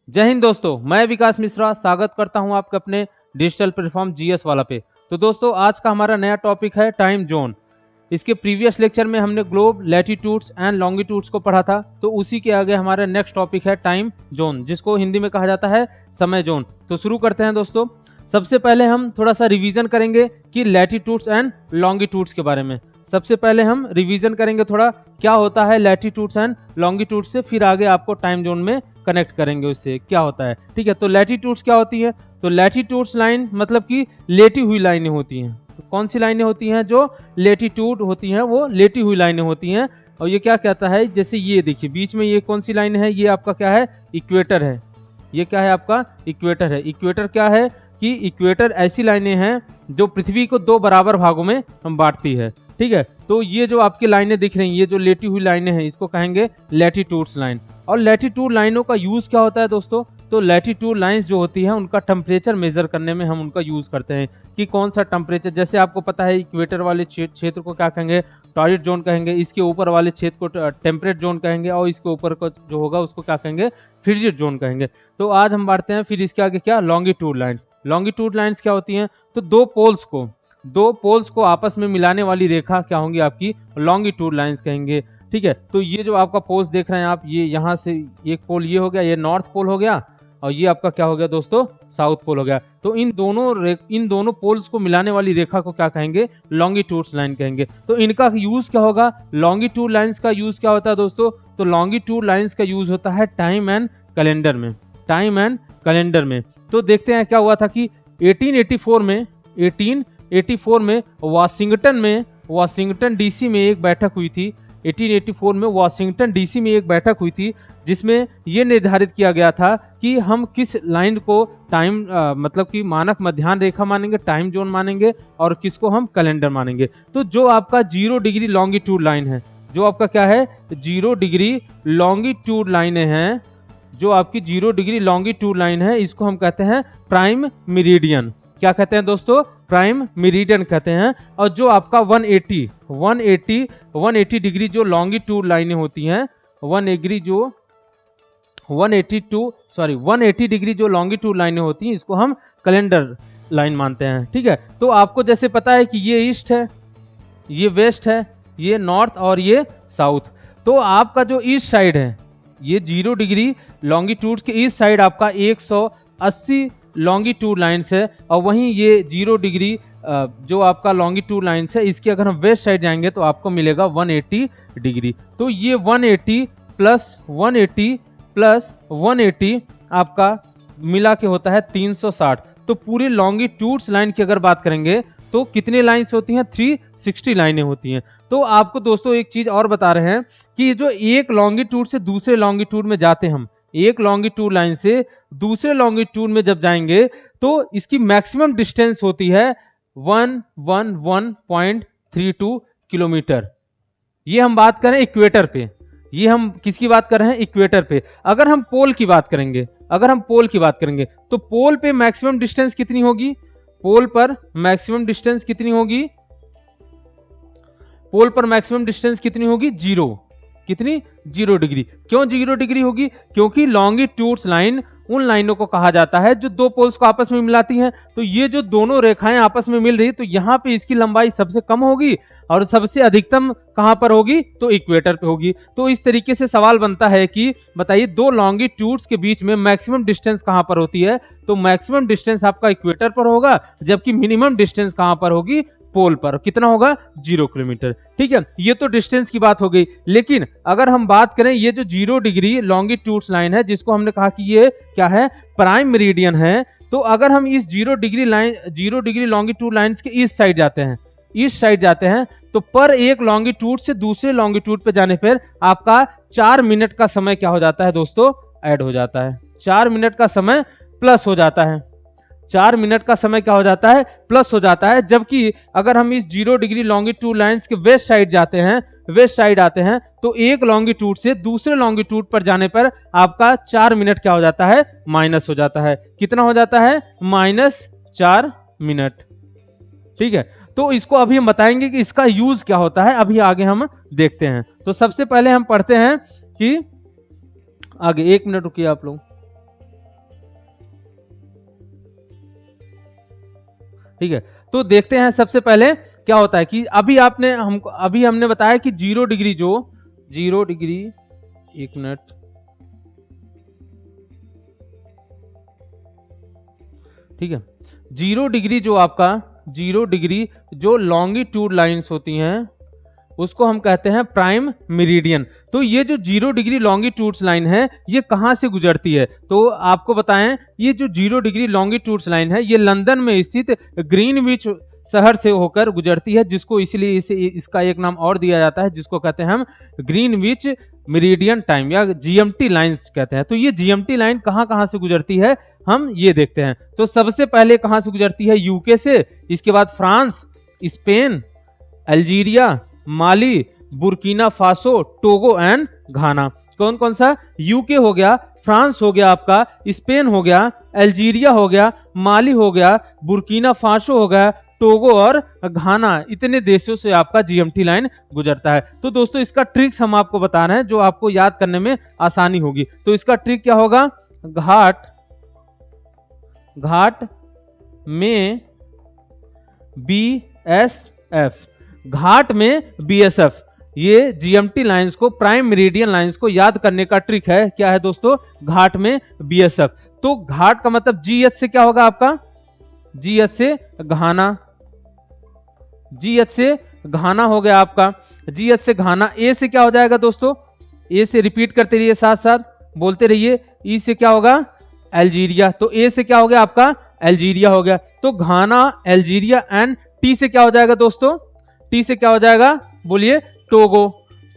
जय हिंद दोस्तों, मैं विकास मिश्रा स्वागत करता हूं आपके अपने डिजिटल प्लेटफॉर्म जीएस वाला पे। तो दोस्तों आज का हमारा नया टॉपिक है टाइम जोन। इसके प्रीवियस लेक्चर में हमने ग्लोब, लैटिट्यूड्स एंड लॉन्गिट्यूड्स को पढ़ा था, तो उसी के आगे हमारा नेक्स्ट टॉपिक है टाइम जोन, जिसको हिंदी में कहा जाता है समय जोन। तो शुरू करते हैं दोस्तों। सबसे पहले हम थोड़ा सा रिवीजन करेंगे कि लैटिट्यूड्स एंड लॉन्गिट्यूड्स के बारे में। सबसे पहले हम रिवीजन करेंगे थोड़ा क्या होता है लैटिट्यूड्स एंड लॉन्गिट्यूड्स से, फिर आगे आपको टाइम जोन में कनेक्ट करेंगे उससे क्या होता है। ठीक है, तो लैटिट्यूड्स क्या होती है? तो लैटिट्यूड्स लाइन मतलब कि लेटी हुई लाइनें होती हैं। तो कौन सी लाइनें होती हैं? जो लेटिट्यूड होती हैं वो लेटी हुई लाइनें होती हैं। और ये क्या कहता है, जैसे ये देखिए बीच में ये कौन सी लाइन है, ये आपका क्या है? इक्वेटर है। ये क्या है? आपका इक्वेटर है। इक्वेटर क्या है कि इक्वेटर ऐसी लाइनें हैं जो पृथ्वी को दो बराबर भागों में बांटती है। ठीक है, तो ये जो आपकी लाइनें दिख रही हैं, ये जो लेटी हुई लाइनें हैं, इसको कहेंगे लैटिट्यूड्स लाइन। और लैटिट्यूड लाइनों का यूज क्या होता है दोस्तों? तो लैटिट्यूड लाइंस जो होती है उनका टेम्परेचर मेजर करने में हम उनका यूज करते हैं कि कौन सा टेम्परेचर, जैसे आपको पता है इक्वेटर वाले क्षेत्र को क्या कहेंगे? टॉरिड जोन कहेंगे। इसके ऊपर वाले क्षेत्र को टेम्परेट जोन कहेंगे, और इसके ऊपर का जो होगा उसको क्या कहेंगे? फ्रिजिड जोन कहेंगे। तो आज हम बांटते हैं फिर इसके आगे क्या? Longitude lines. लॉन्गिट्यूड लाइंस क्या होती हैं? तो दो पोल्स को आपस में मिलाने वाली रेखा क्या होंगी? आपकी लॉन्गिट्यूड लाइंस कहेंगे। ठीक है, तो ये जो आपका पोल्स देख रहे हैं आप, ये यहाँ से एक पोल ये हो गया, ये नॉर्थ पोल हो गया, और ये आपका क्या हो गया दोस्तों? साउथ पोल हो गया। तो इन दोनों पोल्स को मिलाने वाली रेखा को क्या कहेंगे? लॉन्गिट्यूड्स लाइन कहेंगे। तो इनका यूज क्या होगा? लॉन्गिट्यूड लाइंस का यूज क्या होता है दोस्तों? तो लॉन्गिट्यूड लाइंस का यूज होता है टाइम एंड कैलेंडर में। टाइम एंड कैलेंडर में तो देखते हैं क्या हुआ था कि 1884 में वाशिंगटन डीसी में एक बैठक हुई थी। 1884 में वाशिंगटन डीसी में एक बैठक हुई थी, जिसमें यह निर्धारित किया गया था कि हम किस लाइन को टाइम मतलब कि मानक मध्याह्न रेखा मानेंगे, टाइम जोन मानेंगे, और किसको हम कैलेंडर मानेंगे। तो जो आपका 0 डिग्री लॉन्गिट्यूड लाइन है, जो आपका क्या है? 0 डिग्री लॉन्गिट्यूड लाइनें हैं, जो आपकी 0 डिग्री लॉन्गिट्यूड लाइन है, इसको हम कहते हैं प्राइम मेरिडियन। क्या कहते हैं दोस्तों? प्राइम मेरिडियन कहते हैं। और जो आपका 180 डिग्री जो लॉन्गिट्यूड लाइनें होती हैं, 180 डिग्री जो लॉन्गिट्यूड लाइनें होती हैं, इसको हम कैलेंडर लाइन मानते हैं। ठीक है, तो आपको जैसे पता है कि ये ईस्ट है, ये वेस्ट है, ये नॉर्थ और ये साउथ। तो आपका जो ईस्ट साइड है, ये 0 डिग्री लॉन्गिट्यूड के ईस्ट साइड आपका 180 लॉन्गिट्यूड लाइन्स है, और वहीं ये 0 डिग्री जो आपका लॉन्गिट्यूड लाइन्स है, इसके अगर हम वेस्ट साइड जाएंगे तो आपको मिलेगा 180 डिग्री। तो ये 180 प्लस 180 आपका मिला के होता है 360। तो पूरे लॉन्गिट्यूड्स लाइन की अगर बात करेंगे तो कितने लाइन्स होती हैं? 360 लाइनें होती हैं। तो आपको दोस्तों एक चीज और बता रहे हैं कि जो एक लॉन्गिट्यूड से दूसरे लॉन्गिट्यूड में जाते हम, एक लॉन्गिट्यूड लाइन से दूसरे लॉन्गिट्यूड में जब जाएंगे तो इसकी मैक्सिमम डिस्टेंस होती है 111.32 किलोमीटर। ये हम बात करें इक्वेटर पे, ये हम किसकी बात कर रहे हैं? इक्वेटर पे। अगर हम पोल की बात करेंगे तो पोल पे मैक्सिमम डिस्टेंस कितनी होगी? पोल पर मैक्सिमम डिस्टेंस कितनी होगी? 0। कितनी? 0 डिग्री। क्यों 0 डिग्री होगी? क्योंकि लॉन्गिट्यूड्स लाइन उन लाइनों को कहा जाता है जो दो पोल्स को आपस में मिलाती हैं। तो ये जो दोनों रेखाएं आपस में मिल रही, तो यहाँ पे इसकी लंबाई सबसे कम होगी और सबसे अधिकतम कहां पर होगी? तो इक्वेटर पे होगी। तो इस तरीके से सवाल बनता है कि बताइए दो लॉन्गिट्यूड्स के बीच में मैक्सिमम डिस्टेंस कहां पर होती है? तो मैक्सिमम डिस्टेंस आपका इक्वेटर पर होगा, जबकि मिनिमम डिस्टेंस कहां पर होगी? पोल पर। कितना होगा? 0 किलोमीटर। ठीक है, ये तो डिस्टेंस की बात हो गई। लेकिन अगर हम बात करें ये जो 0 डिग्री लॉन्गिट्यूड्स लाइन है, जिसको हमने कहा कि ये क्या है? प्राइम मेरिडियन है। तो अगर हम इस 0 डिग्री लॉन्गिट्यूड लाइंस के ईस्ट साइड जाते हैं, तो पर एक लॉन्गिट्यूड से दूसरे लॉन्गिट्यूड पे जाने पर आपका 4 मिनट का समय क्या हो जाता है दोस्तों? ऐड हो जाता है। 4 मिनट का समय प्लस हो जाता है। 4 मिनट का समय क्या हो जाता है? प्लस हो जाता है। जबकि अगर हम इस 0 डिग्री लॉन्गिट्यूड लाइंस के वेस्ट साइड आते हैं, तो एक लॉन्गिट्यूड से दूसरे लॉन्गिट्यूड पर जाने पर आपका 4 मिनट क्या हो जाता है? माइनस हो जाता है। कितना हो जाता है? -4 मिनट। ठीक है, तो इसको अभी हम बताएंगे कि इसका यूज क्या होता है, अभी आगे हम देखते हैं। तो सबसे पहले हम पढ़ते हैं कि आगे, 1 मिनट रुकिए आप लोग। ठीक है, तो देखते हैं सबसे पहले क्या होता है कि अभी हमने बताया कि 0 डिग्री, एक मिनट, ठीक है, 0 डिग्री जो आपका 0 डिग्री जो लॉन्गिट्यूड लाइंस होती हैं उसको हम कहते हैं प्राइम मेरिडियन। तो ये जो 0 डिग्री लॉन्गिट्यूड्स लाइन है ये कहां से गुजरती है? तो आपको बताएं, ये जो 0 डिग्री लॉन्गिट्यूड्स लाइन है ये लंदन में स्थित ग्रीनविच शहर से होकर गुजरती है, जिसको इसलिए इसका एक नाम और दिया जाता है, जिसको कहते हैं हम ग्रीनविच मेरिडियन टाइम या जीएमटी लाइंस कहते हैं। तो ये जीएमटी लाइन कहां से गुजरती है हम ये देखते हैं। तो सबसे पहले कहां से गुजरती है? यूके से, इसके बाद France, Spain, Algeria, Mali, Burkina Faso, Togo and Ghana. कौन कौन सा? यूके हो गया, फ्रांस हो गया आपका, स्पेन हो गया, अल्जीरिया हो गया, माली हो गया, बुर्किना फासो हो गया, टोगो और घाना, इतने देशों से आपका जीएमटी लाइन गुजरता है। तो दोस्तों इसका ट्रिक्स हम आपको बता रहे हैं जो आपको याद करने में आसानी होगी। तो इसका ट्रिक क्या होगा? घाट में बीएसएफ, घाट में बीएसएफ, ये जीएमटी लाइंस को, प्राइम मेरिडियन लाइंस को याद करने का ट्रिक है। क्या है दोस्तों? घाट में बीएसएफ। तो घाट का मतलब जीएच से क्या होगा आपका? जीएच से घाना, जीएच से घाना हो गया आपका, जीएच से घाना। ए से क्या हो जाएगा दोस्तों? ए से रिपीट करते रहिए, साथ साथ बोलते रहिए। ई से क्या होगा? अल्जीरिया। तो ए से क्या हो गया आपका? अल्जीरिया हो गया। तो घाना, अल्जीरिया एंड टी से क्या हो जाएगा दोस्तों? टी से क्या हो जाएगा? बोलिए। टोगो।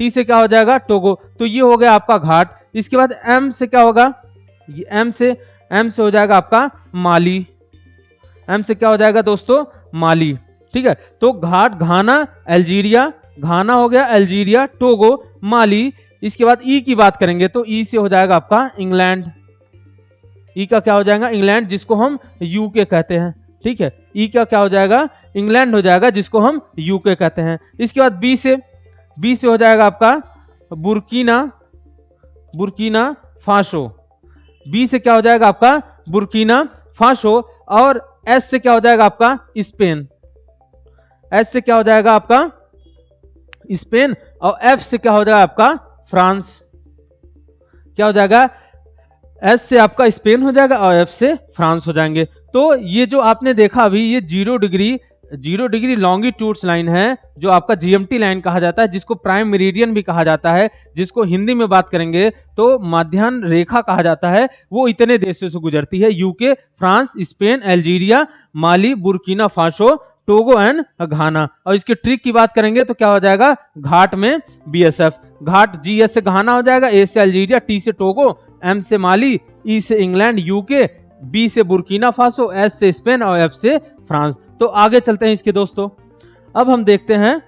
टी से क्या हो जाएगा? टोगो। तो ये हो गया आपका घाट। इसके बाद एम से क्या होगा? एम से हो जाएगा आपका माली। एम से क्या हो जाएगा दोस्तों? माली। ठीक है, तो घाट, घाना, अल्जीरिया, घाना हो गया, अल्जीरिया, टोगो, माली। इसके बाद ई की बात करेंगे तो ई से हो जाएगा आपका इंग्लैंड। ई का क्या हो जाएगा? इंग्लैंड, जिसको हम यूके कहते हैं। ठीक है, ई का क्या हो जाएगा? इंग्लैंड हो जाएगा, जिसको हम यूके कहते हैं। इसके बाद बी से हो जाएगा आपका बुर्किना फासो। बी से क्या हो जाएगा आपका? Burkina Faso. और एस से क्या हो जाएगा आपका? स्पेन। एस से क्या हो जाएगा आपका? स्पेन। और एफ से क्या हो जाएगा आपका? फ्रांस। क्या हो जाएगा? एस से आपका स्पेन हो जाएगा और एफ से फ्रांस हो जाएंगे। तो ये जो आपने देखा अभी, ये 0 डिग्री लॉन्गिट्यूड्स लाइन है जो आपका जीएमटी लाइन कहा जाता है, जिसको प्राइम मेरिडियन भी कहा जाता है, जिसको हिंदी में बात करेंगे तो माध्याह्न रेखा कहा जाता है। वो इतने देशों से गुजरती है: UK, France, Spain, Algeria, Mali, Burkina Faso, Togo and Ghana. और इसके ट्रिक की बात करेंगे तो क्या हो जाएगा? घाट में बीएसएफ। घाट, जीएस से घाना हो जाएगा, ए से अल्जीरिया, टी से टोगो, एम से माली, ई से इंग्लैंड, यूके, बी से बुर्किना फासो, एस से स्पेन और एफ से फ्रांस। तो आगे चलते हैं इसके दोस्तों। अब हम देखते हैं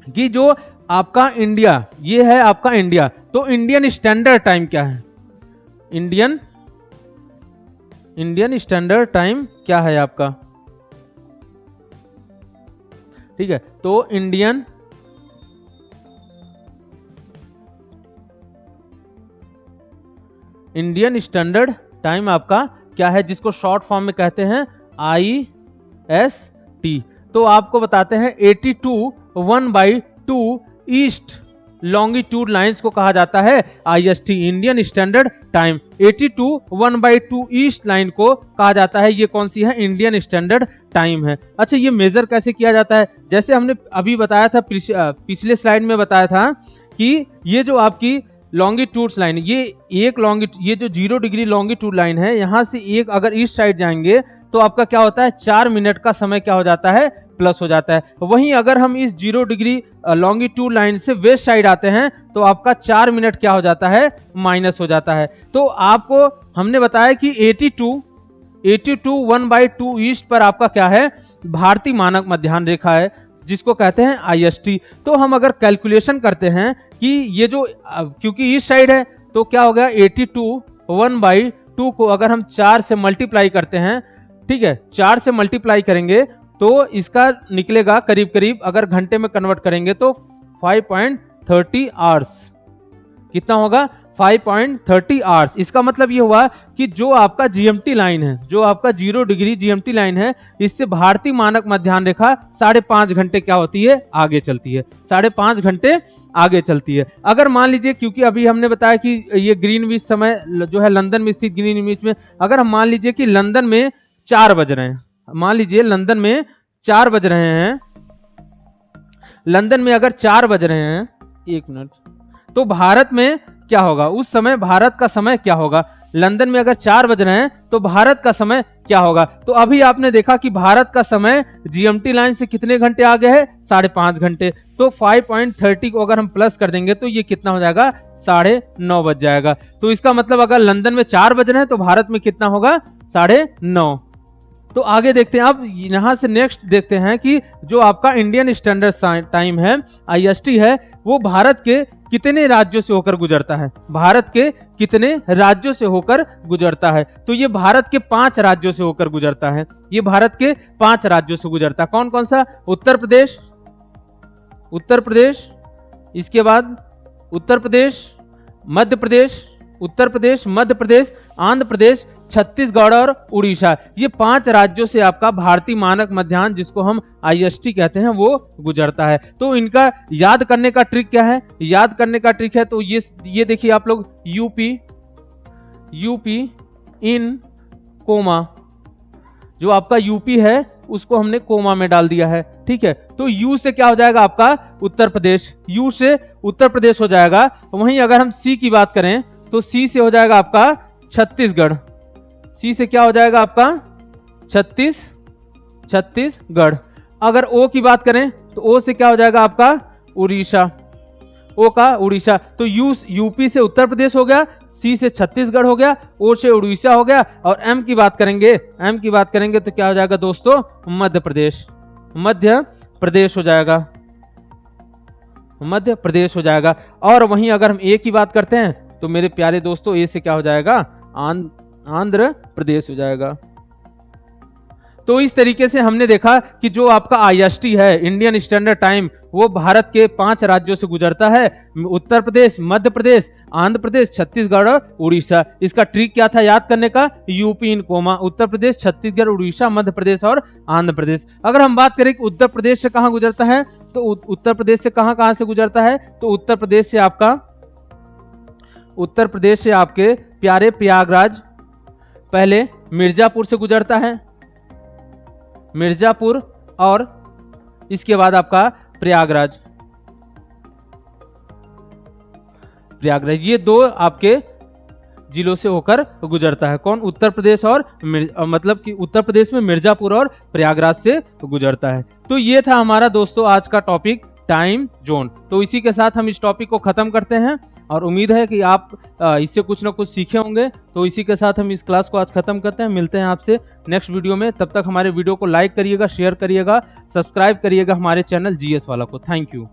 कि जो आपका इंडिया, ये है आपका इंडिया, तो इंडियन स्टैंडर्ड टाइम क्या है? इंडियन स्टैंडर्ड टाइम क्या है आपका? ठीक है, तो इंडियन स्टैंडर्ड टाइम आपका क्या है, जिसको शॉर्ट फॉर्म में कहते हैं IST। तो आपको बताते हैं 82 1/2 ईस्ट लॉन्गिट्यूड लाइंस को कहा जाता है IST, Indian standard time. 82 1/2 east line को कहा जाता है, ये कौन सी है? इंडियन स्टैंडर्ड टाइम है। अच्छा, ये मेजर कैसे किया जाता है? जैसे हमने अभी बताया था, पिछले स्लाइड में बताया था कि ये जो आपकी लॉन्गिट्यूड्स लाइन, ये जो 0 डिग्री लॉन्गिट्यूड लाइन है, यहां से एक अगर ईस्ट साइड जाएंगे तो आपका क्या होता है? 4 मिनट का समय क्या हो जाता है? प्लस हो जाता है। वहीं अगर हम इस 0 डिग्री लॉन्गिट्यूड लाइन से वेस्ट साइड आते हैं तो आपका 4 मिनट क्या हो जाता है? माइनस हो जाता है। तो आपको हमने बताया कि 82 1/2 ईस्ट पर आपका क्या है? भारतीय मानक मध्याह्न रेखा है, जिसको कहते हैं IST। तो हम अगर कैलकुलेशन करते हैं कि ये जो, क्योंकि ईस्ट साइड है तो क्या हो गया? 82 1/2 को अगर हम 4 से मल्टीप्लाई करते हैं, ठीक है, 4 से मल्टीप्लाई करेंगे तो इसका निकलेगा करीब करीब, अगर घंटे में कन्वर्ट करेंगे तो 5.30 आवर्स। कितना होगा? 5.30 आवर्स। इसका मतलब ये हुआ कि जो आपका जीएमटी लाइन है, जो आपका 0 डिग्री जीएमटी लाइन है, इससे भारतीय मानक मध्याह्न रेखा 5.5 घंटे क्या होती है, आगे चलती है, 5.5 घंटे आगे चलती है। अगर मान लीजिए, क्योंकि अभी हमने बताया कि ये ग्रीनविच समय जो है लंदन में स्थित ग्रीनविच में, अगर हम मान लीजिए कि लंदन में 4 बज रहे हैं, मान लीजिए लंदन में 4 बज रहे हैं, लंदन में अगर 4 बज रहे हैं, 1 मिनट, तो भारत में क्या होगा उस समय, भारत का समय क्या होगा, लंदन में अगर 4 बज रहे हैं तो भारत का समय क्या होगा। तो अभी आपने देखा कि भारत का समय जीएमटी लाइन से कितने घंटे आगे है, 5.5 घंटे। तो 5.30 को अगर हम प्लस कर देंगे तो ये कितना हो जाएगा, 9:30 बज जाएगा। तो इसका मतलब अगर लंदन में 4 बज रहे हैं तो भारत में कितना होगा, 9:30। तो आगे देखते हैं, अब यहां से नेक्स्ट देखते हैं कि जो आपका इंडियन स्टैंडर्ड टाइम है, आईएसटी है, वो भारत के कितने राज्यों से होकर गुजरता है, भारत के कितने राज्यों से होकर गुजरता है। तो ये भारत के 5 राज्यों से होकर गुजरता है, ये भारत के 5 राज्यों से गुजरता है। कौन कौन सा, उत्तर प्रदेश, उत्तर प्रदेश, इसके बाद उत्तर प्रदेश, मध्य प्रदेश, उत्तर प्रदेश, मध्य प्रदेश, आंध्र प्रदेश, छत्तीसगढ़ और उड़ीसा। ये 5 राज्यों से आपका भारतीय मानक मध्याह्न, जिसको हम आईएसटी कहते हैं, वो गुजरता है। तो इनका याद करने का ट्रिक क्या है, याद करने का ट्रिक है तो ये देखिए आप लोग, यूपी इन कोमा, जो आपका यूपी है उसको हमने कोमा में डाल दिया है, ठीक है। तो यू से क्या हो जाएगा आपका उत्तर प्रदेश, यू से उत्तर प्रदेश हो जाएगा। वहीं अगर हम सी की बात करें तो सी से हो जाएगा आपका छत्तीसगढ़, सी से क्या हो जाएगा आपका छत्तीसगढ़। अगर ओ की बात करें तो ओ से क्या हो जाएगा आपका उड़ीसा, ओ का उड़ीसा। तो यूपी से उत्तर प्रदेश हो गया, सी से छत्तीसगढ़ हो गया, ओ से उड़ीसा हो गया। और एम की बात करेंगे, एम की बात करेंगे तो क्या हो जाएगा दोस्तों, मध्य प्रदेश, मध्य प्रदेश हो जाएगा, मध्य प्रदेश हो जाएगा। और वहीं अगर हम ए की बात करते हैं तो मेरे प्यारे दोस्तों, ए से क्या हो जाएगा, आंध्र प्रदेश हो जाएगा। तो इस तरीके से हमने देखा कि जो आपका आईएसटी है, इंडियन स्टैंडर्ड टाइम, वो भारत के 5 राज्यों से गुजरता है, उत्तर प्रदेश, मध्य प्रदेश, आंध्र प्रदेश, छत्तीसगढ़ और उड़ीसा। इसका ट्रिक क्या था याद करने का, UP in coma, Uttar Pradesh, Chhattisgarh, Orissa, Madhya Pradesh और आंध्र प्रदेश। अगर हम बात करें कि उत्तर प्रदेश से कहां गुजरता है, तो उत्तर प्रदेश से कहां से गुजरता है, तो उत्तर प्रदेश से आपका, उत्तर प्रदेश से आपके प्यारे प्रयागराज, पहले मिर्जापुर से गुजरता है, मिर्जापुर, और इसके बाद आपका प्रयागराज, प्रयागराज। ये 2 आपके जिलों से होकर गुजरता है। कौन, उत्तर प्रदेश और मतलब कि उत्तर प्रदेश में मिर्जापुर और प्रयागराज से गुजरता है। तो ये था हमारा दोस्तों आज का टॉपिक, टाइम जोन। तो इसी के साथ हम इस टॉपिक को खत्म करते हैं और उम्मीद है कि आप इससे कुछ ना कुछ सीखे होंगे। तो इसी के साथ हम इस क्लास को आज खत्म करते हैं। मिलते हैं आपसे नेक्स्ट वीडियो में। तब तक हमारे वीडियो को लाइक करिएगा, शेयर करिएगा, सब्सक्राइब करिएगा हमारे चैनल जीएस वाला को। Thank you.